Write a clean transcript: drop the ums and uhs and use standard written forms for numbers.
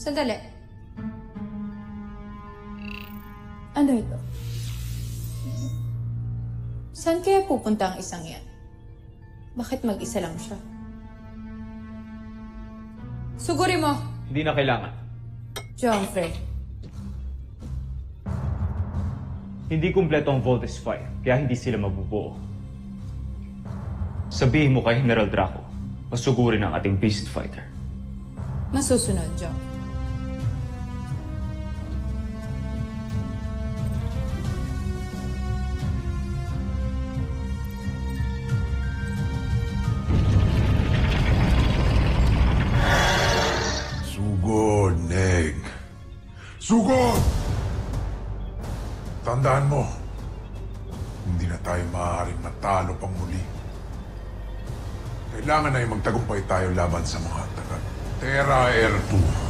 Sandali. Ano ito? Saan kaya pupunta ang isang yan? Bakit mag-isa lang siya? Suguri mo! Hindi na kailangan. Jomfrey. Hindi kumpleto ang Voltes Fire, kaya hindi sila mabubuo. Sabihin mo kay General Draco, pasugurin ang ating Beast Fighter. Masusunod, Jom. Sugod, Neg. Sugod! Tandaan mo, hindi na tayo maaaring matalo pang muli. Kailangan ay magtagumpay tayo laban sa mga taga Terra Air 2.